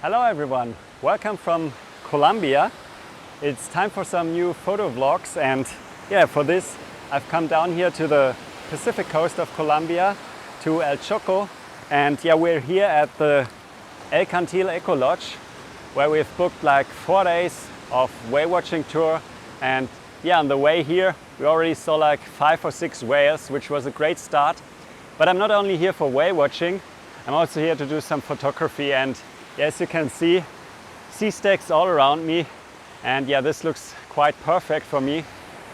Hello everyone, welcome from Colombia. It's time for some new photo vlogs, and for this I've come down here to the Pacific coast of Colombia, to El Choco, and we're here at the El Cantil Eco Lodge, where we've booked like 4 days of whale watching tour. And on the way here we already saw like 5 or 6 whales, which was a great start. But I'm not only here for whale watching, I'm also here to do some photography. And as you can see, sea stacks all around me, and this looks quite perfect for me.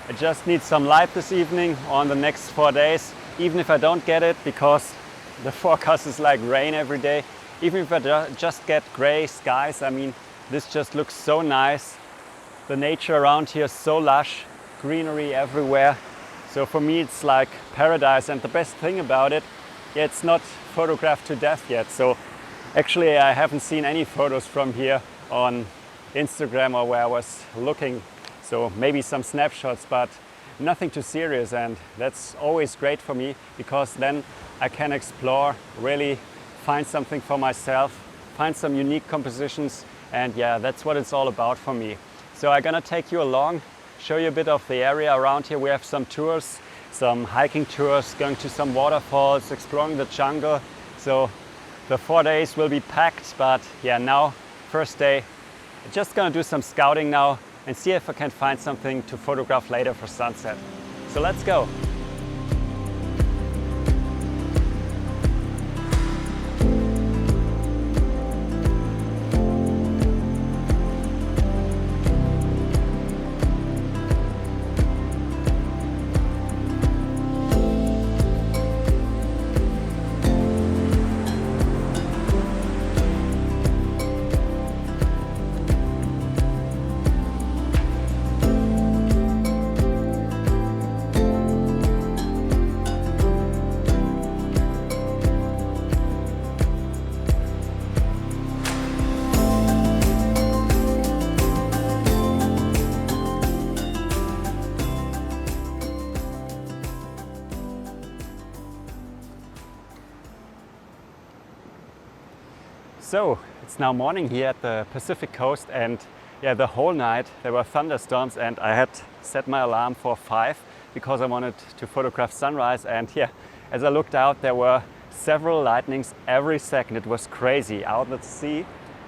I just need some light this evening on the next 4 days, even if I don't get it, because the forecast is like rain every day. Even if I just get gray skies, I mean, this just looks so nice. The nature around here is so lush, greenery everywhere. So for me it's like paradise, and the best thing about it, it's not photographed to death yet. So actually I haven't seen any photos from here on Instagram or where I was looking. So maybe some snapshots, but nothing too serious, and that's always great for me, because then I can explore, really find something for myself, find some unique compositions, and that's what it's all about for me. So I'm gonna take you along, show you a bit of the area around here. We have some tours, some hiking tours, going to some waterfalls, exploring the jungle. So the 4 days will be packed, but now, first day, just gonna do some scouting now and see if I can find something to photograph later for sunset. So let's go. So it's now morning here at the Pacific coast, and the whole night there were thunderstorms, and I had set my alarm for 5 because I wanted to photograph sunrise. And as I looked out, there were several lightnings every second. It was crazy. Out at sea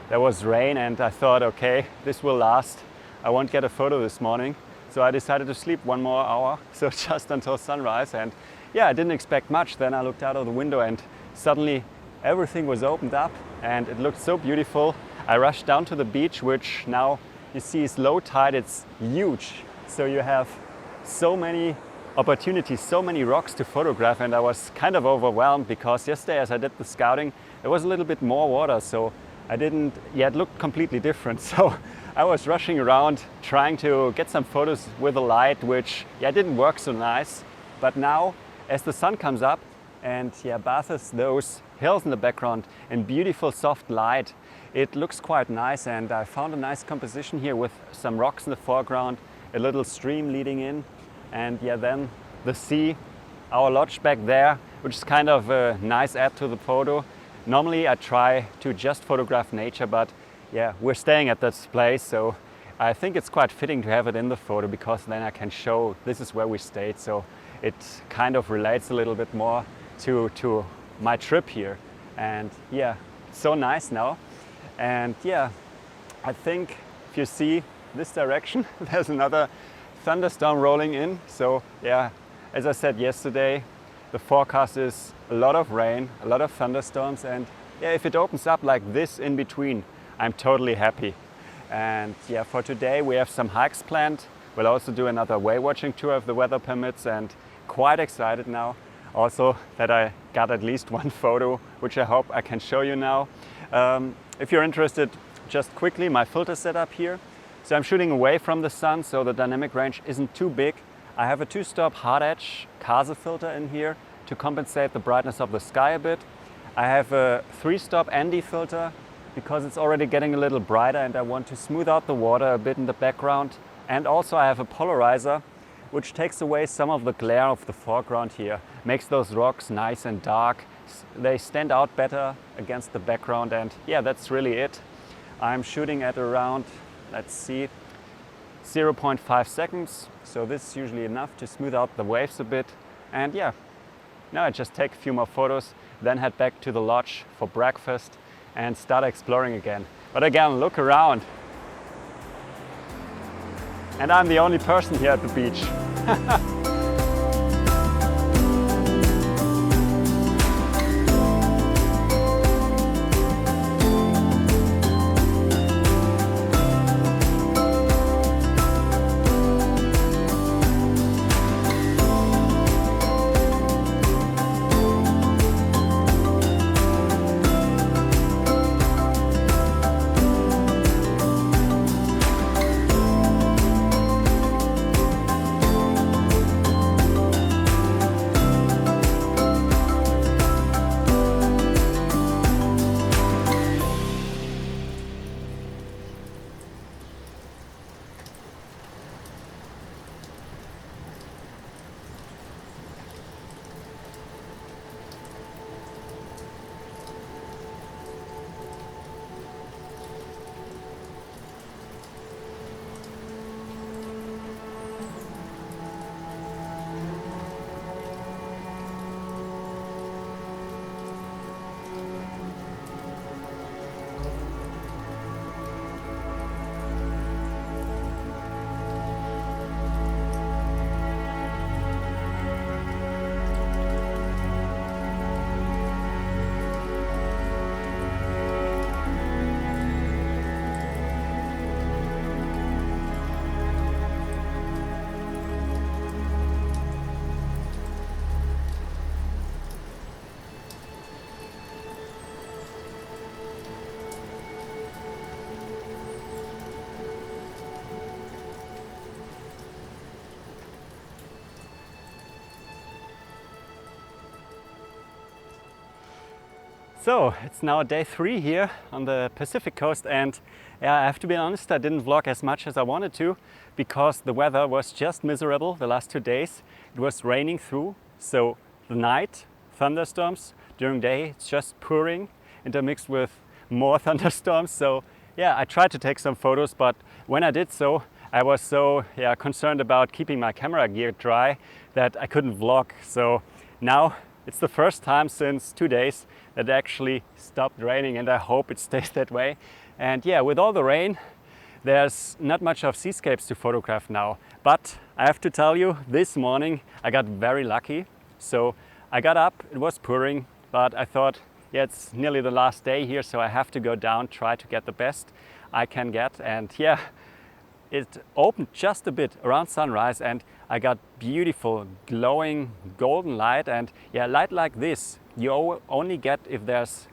there was rain, and I thought, okay, this will last. I won't get a photo this morning. So I decided to sleep 1 more hour, so just until sunrise. And I didn't expect much. Then I looked out of the window and suddenly everything was opened up and it looked so beautiful. I rushed down to the beach, which now you see is low tide. It's huge. So you have so many opportunities, so many rocks to photograph, and I was kind of overwhelmed because yesterday as I did the scouting, there was a little bit more water, so I didn't yet look completely different. So I was rushing around trying to get some photos with a light, which didn't work so nice. But now as the sun comes up and bathes those hills in the background in beautiful soft light, it looks quite nice. And I found a nice composition here with some rocks in the foreground, a little stream leading in, and then the sea, our lodge back there, which is kind of a nice add to the photo. Normally I try to just photograph nature, but we're staying at this place, so I think it's quite fitting to have it in the photo, because then I can show this is where we stayed. So it kind of relates a little bit more to my trip here. And so nice now. And I think if you see this direction, there's another thunderstorm rolling in. So as I said yesterday, the forecast is a lot of rain, a lot of thunderstorms, and if it opens up like this in between, I'm totally happy. And for today we have some hikes planned. We'll also do another whale watching tour if the weather permits, and quite excited now also that I got at least 1 photo, which I hope I can show you now. If you're interested, just quickly, my filter setup here. So I'm shooting away from the sun, so the dynamic range isn't too big. I have a 2-stop hard edge Kase filter in here to compensate the brightness of the sky a bit. I have a 3-stop ND filter because it's already getting a little brighter and I want to smooth out the water a bit in the background. And also I have a polarizer which takes away some of the glare of the foreground here, makes those rocks nice and dark. They stand out better against the background, and yeah, that's really it. I'm shooting at around, let's see, 0.5 seconds. So this is usually enough to smooth out the waves a bit. And yeah, now I just take a few more photos, then head back to the lodge for breakfast and start exploring again. But again, look around. And I'm the only person here at the beach. So it's now day 3 here on the Pacific coast, and yeah, I have to be honest, I didn't vlog as much as I wanted to because the weather was just miserable the last 2 days. It was raining through, so the night, thunderstorms, during day it's just pouring intermixed with more thunderstorms. So yeah, I tried to take some photos, but when I did so, I was so concerned about keeping my camera gear dry that I couldn't vlog. So now it's the first time since 2 days that it actually stopped raining, and I hope it stays that way. And yeah, with all the rain, there's not much of seascapes to photograph now. But I have to tell you, this morning I got very lucky. So I got up, it was pouring, but I thought, yeah, it's nearly the last day here, so I have to go down, try to get the best I can get. And yeah, it opened just a bit around sunrise, and I got beautiful glowing golden light. And yeah, light like this you only get if there's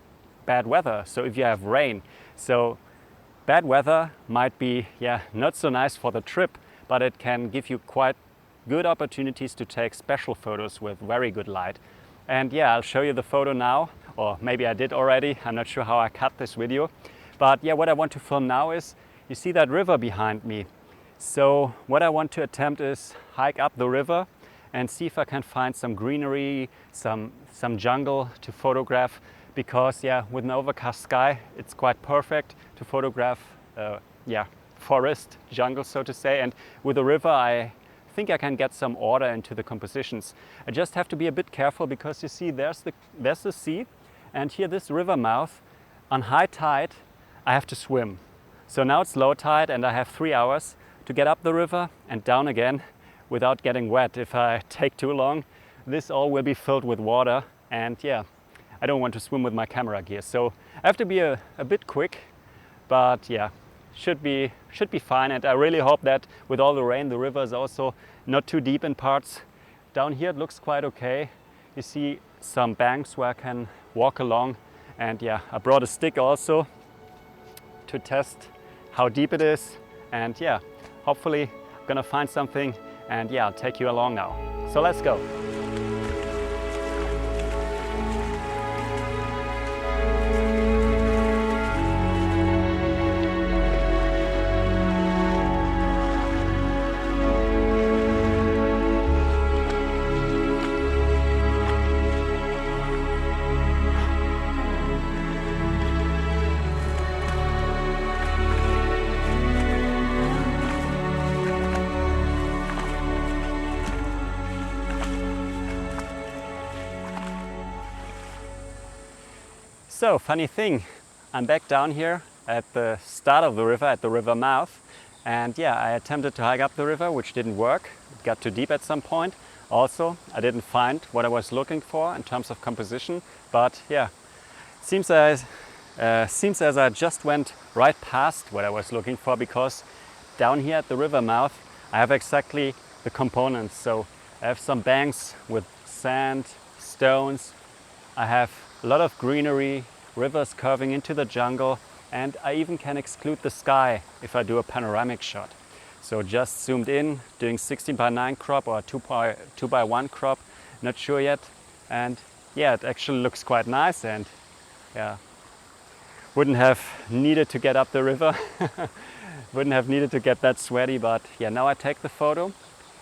bad weather, so if you have rain. So bad weather might be not so nice for the trip, but it can give you quite good opportunities to take special photos with very good light. And yeah, I'll show you the photo now, or maybe I did already. I'm not sure how I cut this video, but yeah, what I want to film now is, you see that river behind me. So what I want to attempt is hike up the river and see if I can find some greenery, some jungle to photograph, because yeah, with an overcast sky it's quite perfect to photograph forest, jungle, so to say. And with the river I think I can get some order into the compositions. I just have to be a bit careful because you see there's the sea, and here this river mouth, on high tide I have to swim. So now it's low tide and I have 3 hours to get up the river and down again without getting wet. If I take too long, this all will be filled with water, and yeah, I don't want to swim with my camera gear. So I have to be a bit quick, but yeah, should be fine. And I really hope that with all the rain, the river is also not too deep in parts. Down here it looks quite okay. You see some banks where I can walk along, and yeah, I brought a stick also to test how deep it is. And yeah, hopefully I'm gonna find something, and yeah, I'll take you along now. So let's go. So, funny thing, I'm back down here at the start of the river, at the river mouth. And yeah, I attempted to hike up the river, which didn't work. It got too deep at some point. Also, I didn't find what I was looking for in terms of composition. But yeah, seems as I just went right past what I was looking for, because down here at the river mouth, I have exactly the components. So I have some banks with sand, stones. I have a lot of greenery, rivers curving into the jungle, and I even can exclude the sky if I do a panoramic shot. So just zoomed in, doing 16:9 crop or 2:1 crop, not sure yet. And yeah, it actually looks quite nice, and yeah, wouldn't have needed to get up the river. Wouldn't have needed to get that sweaty, but yeah, now I take the photo.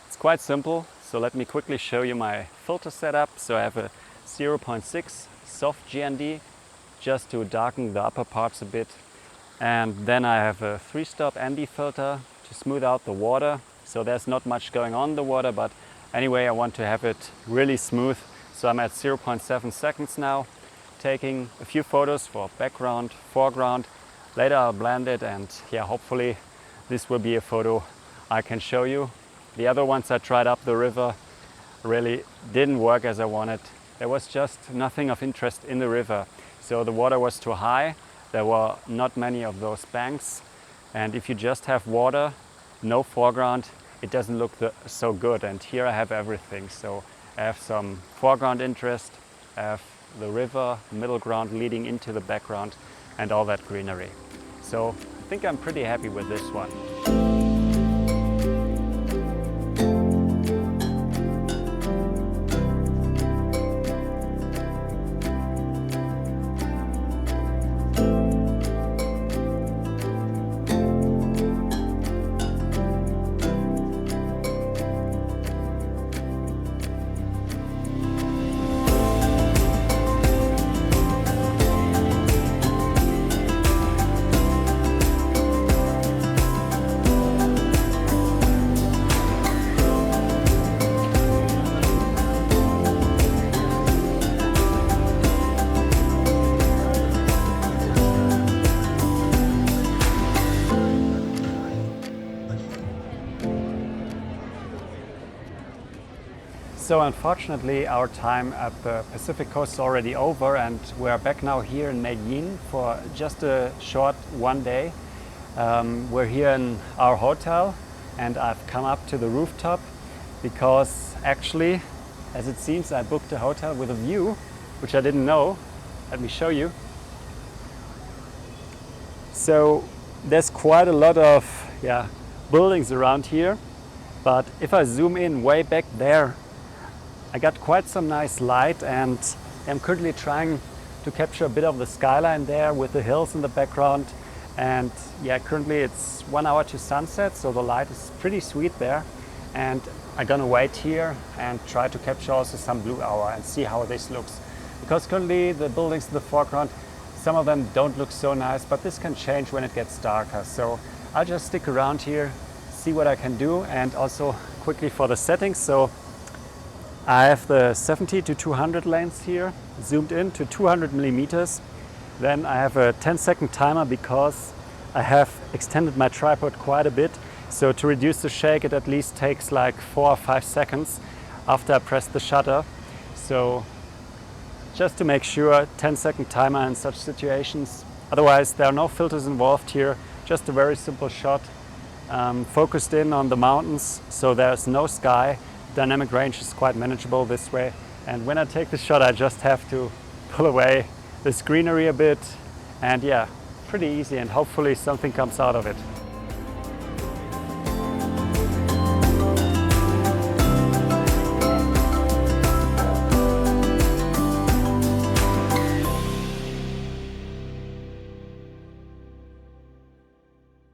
It's quite simple, so let me quickly show you my filter setup. So I have a 0.6 soft GND just to darken the upper parts a bit. And then I have a 3-stop ND filter to smooth out the water. So there's not much going on in the water, but anyway, I want to have it really smooth. So I'm at 0.7 seconds now, taking a few photos for background, foreground. Later I'll blend it, and yeah, hopefully this will be a photo I can show you. The other ones I tried up the river really didn't work as I wanted. There was just nothing of interest in the river. So the water was too high. There were not many of those banks. And if you just have water, no foreground, it doesn't look so good. And here I have everything. So I have some foreground interest, I have the river, middle ground leading into the background, and all that greenery. So I think I'm pretty happy with this one. So unfortunately our time at the Pacific coast is already over, and we're back now here in Medellin for just a short one day. We're here in our hotel, and I've come up to the rooftop because actually, as it seems, I booked a hotel with a view, which I didn't know. Let me show you. So there's quite a lot of buildings around here, but if I zoom in way back there, I got quite some nice light, and I'm currently trying to capture a bit of the skyline there with the hills in the background. And yeah, currently it's 1 hour to sunset, so the light is pretty sweet there. And I'm gonna wait here and try to capture also some blue hour and see how this looks. Because currently the buildings in the foreground, some of them don't look so nice, but this can change when it gets darker. So I'll just stick around here, see what I can do, and also quickly for the settings. So I have the 70 to 200 lens here, zoomed in to 200 millimeters. Then I have a 10-second timer because I have extended my tripod quite a bit. So to reduce the shake, it at least takes like 4 or 5 seconds after I press the shutter. So just to make sure, 10-second timer in such situations. Otherwise, there are no filters involved here, just a very simple shot. Focused in on the mountains, so there's no sky. Dynamic range is quite manageable this way. And when I take the shot, I just have to pull away this greenery a bit. And yeah, pretty easy, and hopefully something comes out of it.